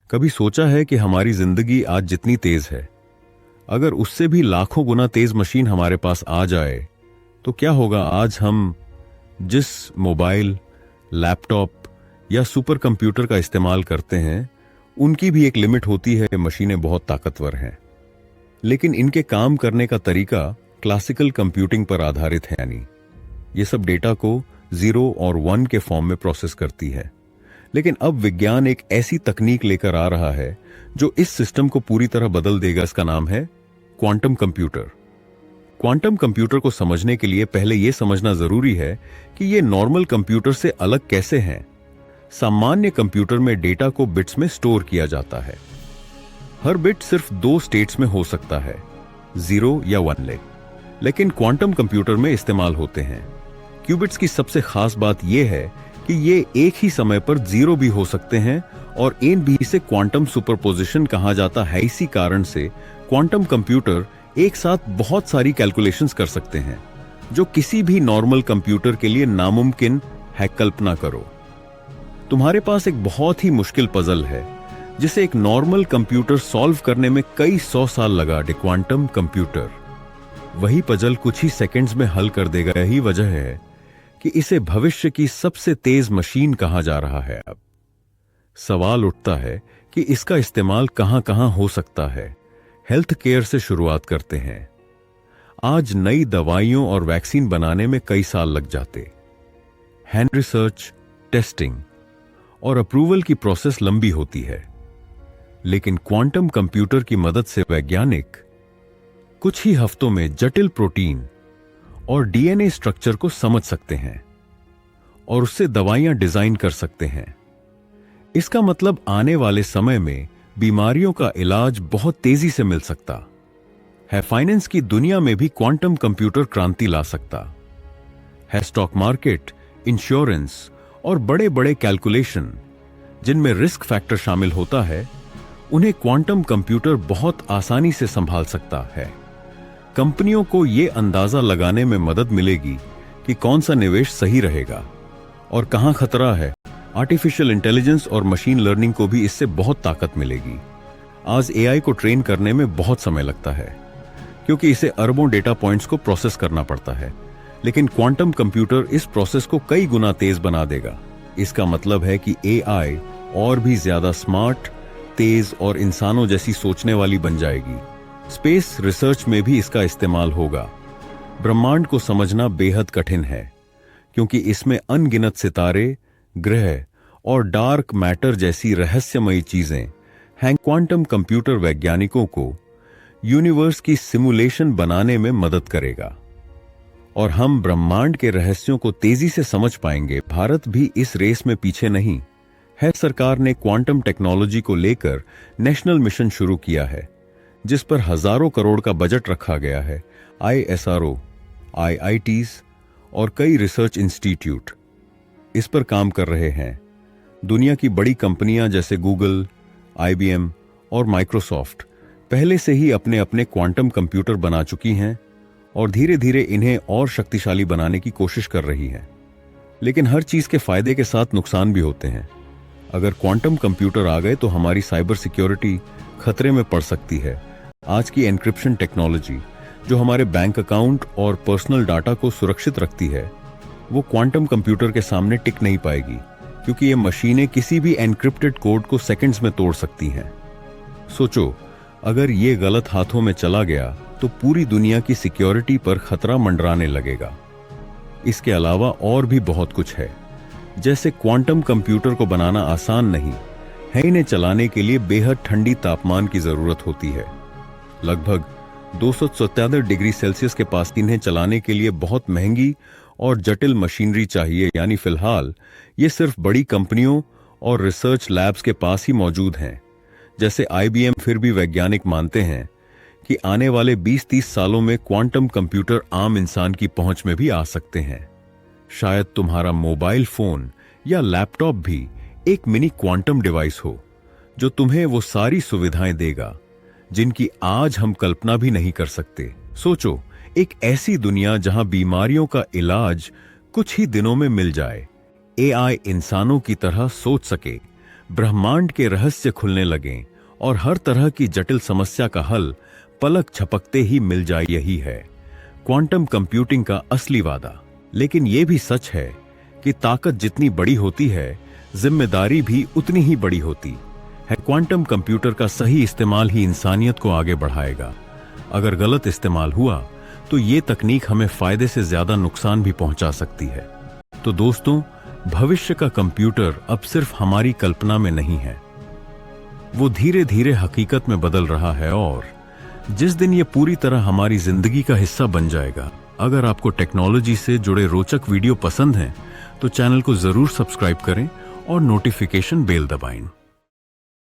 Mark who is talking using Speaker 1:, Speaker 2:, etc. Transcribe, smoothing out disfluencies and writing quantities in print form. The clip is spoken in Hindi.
Speaker 1: कभी सोचा है कि हमारी जिंदगी आज जितनी तेज है, अगर उससे भी लाखों गुना तेज मशीन हमारे पास आ जाए तो क्या होगा? आज हम जिस मोबाइल, लैपटॉप या सुपर कंप्यूटर का इस्तेमाल करते हैं, उनकी भी एक लिमिट होती है। मशीनें बहुत ताकतवर हैं, लेकिन इनके काम करने का तरीका क्लासिकल कंप्यूटिंग पर आधारित है, यानी ये सब डेटा को 0 और 1 के फॉर्म में प्रोसेस करती है। लेकिन अब विज्ञान एक ऐसी तकनीक लेकर आ रहा है जो इस सिस्टम को पूरी तरह बदल देगा। इसका नाम है क्वांटम कंप्यूटर। क्वांटम कंप्यूटर को समझने के लिए पहले यह समझना जरूरी है कि ये नॉर्मल कंप्यूटर से अलग कैसे हैं। सामान्य कंप्यूटर में डेटा को बिट्स में स्टोर किया जाता है। हर बिट सिर्फ 2 स्टेट्स में हो सकता है, 0 या 1। लेकिन क्वांटम कंप्यूटर में इस्तेमाल होते हैं। क्यूबिट्स की सबसे खास बात यह है कि ये एक ही समय पर 0 भी हो सकते हैं और इन भी से क्वांटम सुपरपोजिशन कहा जाता है। इसी कारण से क्वांटम कंप्यूटर एक साथ बहुत सारी कैलकुलेशंस कर सकते हैं, जो किसी भी नॉर्मल कंप्यूटर के लिए नामुमकिन है। कल्पना करो, तुम्हारे पास एक बहुत ही मुश्किल पजल है जिसे एक नॉर्मल कंप्यूटर सॉल्व करने में कई 100 साल लगा। क्वांटम कंप्यूटर वही पजल कुछ ही सेकंड्स में हल कर देगा। यही वजह है कि इसे भविष्य की सबसे तेज मशीन कहा जा रहा है। अब सवाल उठता है कि इसका इस्तेमाल कहां कहां हो सकता है। हेल्थ केयर से शुरुआत करते हैं। आज नई दवाइयों और वैक्सीन बनाने में कई साल लग जाते। हैंड रिसर्च, टेस्टिंग और अप्रूवल की प्रोसेस लंबी होती है। लेकिन क्वांटम कंप्यूटर की मदद से वैज्ञानिक कुछ ही हफ्तों में जटिल प्रोटीन और डीएनए स्ट्रक्चर को समझ सकते हैं और उससे दवाइयां डिजाइन कर सकते हैं। इसका मतलब आने वाले समय में बीमारियों का इलाज बहुत तेजी से मिल सकता है। फाइनेंस की दुनिया में भी क्वांटम कंप्यूटर क्रांति ला सकता है। स्टॉक मार्केट, इंश्योरेंस और बड़े बड़े कैलकुलेशन जिनमें रिस्क फैक्टर शामिल होता है, उन्हें क्वांटम कंप्यूटर बहुत आसानी से संभाल सकता है। कंपनियों को यह अंदाजा लगाने में मदद मिलेगी कि कौन सा निवेश सही रहेगा और कहां खतरा है। आर्टिफिशियल इंटेलिजेंस और मशीन लर्निंग को भी इससे बहुत ताकत मिलेगी। आज एआई को ट्रेन करने में बहुत समय लगता है, क्योंकि इसे अरबों डेटा पॉइंट्स को प्रोसेस करना पड़ता है। लेकिन क्वांटम कंप्यूटर इस प्रोसेस को कई गुना तेज बना देगा। इसका मतलब है कि एआई और भी ज्यादा स्मार्ट, तेज और इंसानों जैसी सोचने वाली बन जाएगी। स्पेस रिसर्च में भी इसका इस्तेमाल होगा। ब्रह्मांड को समझना बेहद कठिन है, क्योंकि इसमें अनगिनत सितारे, ग्रह और डार्क मैटर जैसी रहस्यमयी चीजें हैं। क्वांटम कंप्यूटर वैज्ञानिकों को यूनिवर्स की सिमुलेशन बनाने में मदद करेगा और हम ब्रह्मांड के रहस्यों को तेजी से समझ पाएंगे। भारत भी इस रेस में पीछे नहीं है। सरकार ने क्वांटम टेक्नोलॉजी को लेकर नेशनल मिशन शुरू किया है, जिस पर हजारों करोड़ का बजट रखा गया है। आईएसआरओ, आईआईटीज और कई रिसर्च इंस्टीट्यूट इस पर काम कर रहे हैं। दुनिया की बड़ी कंपनियां जैसे गूगल, आईबीएम और माइक्रोसॉफ्ट पहले से ही अपने अपने क्वांटम कंप्यूटर बना चुकी हैं और धीरे धीरे इन्हें और शक्तिशाली बनाने की कोशिश कर रही हैं। लेकिन हर चीज के फायदे के साथ नुकसान भी होते हैं। अगर क्वांटम कंप्यूटर आ गए तो हमारी साइबर सिक्योरिटी खतरे में पड़ सकती है। आज की एन्क्रिप्शन टेक्नोलॉजी, जो हमारे बैंक अकाउंट और पर्सनल डाटा को सुरक्षित रखती है, वो क्वांटम कंप्यूटर के सामने टिक नहीं पाएगी, क्योंकि ये मशीनें किसी भी एन्क्रिप्टेड कोड को सेकंड्स में तोड़ सकती हैं। सोचो, अगर ये गलत हाथों में चला गया तो पूरी दुनिया की सिक्योरिटी पर खतरा मंडराने लगेगा। इसके अलावा और भी बहुत कुछ है। जैसे क्वांटम कंप्यूटर को बनाना आसान नहीं है, इन्हें चलाने के लिए बेहद ठंडी तापमान की जरूरत होती है। लगभग 277 डिग्री सेल्सियस के पास इन्हें चलाने के लिए बहुत महंगी और जटिल मशीनरी चाहिए। यानी फिलहाल ये सिर्फ बड़ी कंपनियों और रिसर्च लैब्स के पास ही मौजूद हैं, जैसे आईबीएम। फिर भी वैज्ञानिक मानते हैं कि आने वाले 20-30 सालों में क्वांटम कंप्यूटर आम इंसान की पहुंच में भी आ सकते हैं। शायद तुम्हारा मोबाइल फोन या लैपटॉप भी एक मिनी क्वांटम डिवाइस हो, जो तुम्हें वो सारी सुविधाएं देगा जिनकी आज हम कल्पना भी नहीं कर सकते। सोचो, एक ऐसी दुनिया जहां बीमारियों का इलाज कुछ ही दिनों में मिल जाए, एआई इंसानों की तरह सोच सके, ब्रह्मांड के रहस्य खुलने लगें और हर तरह की जटिल समस्या का हल पलक झपकते ही मिल जाए, यही है क्वांटम कंप्यूटिंग का असली वादा। लेकिन यह भी सच है कि ताकत जितनी बड़ी होती है, जिम्मेदारी भी उतनी ही बड़ी होती है। क्वांटम कंप्यूटर का सही इस्तेमाल ही इंसानियत को आगे बढ़ाएगा। अगर गलत इस्तेमाल हुआ तो ये तकनीक हमें फायदे से ज्यादा नुकसान भी पहुंचा सकती है। तो दोस्तों, भविष्य का कंप्यूटर अब सिर्फ हमारी कल्पना में नहीं है, वो धीरे धीरे हकीकत में बदल रहा है और जिस दिन ये पूरी तरह हमारी जिंदगी का हिस्सा बन जाएगा। अगर आपको टेक्नोलॉजी से जुड़े रोचक वीडियो पसंद हैं तो चैनल को जरूर सब्सक्राइब करें और नोटिफिकेशन बेल दबाएं।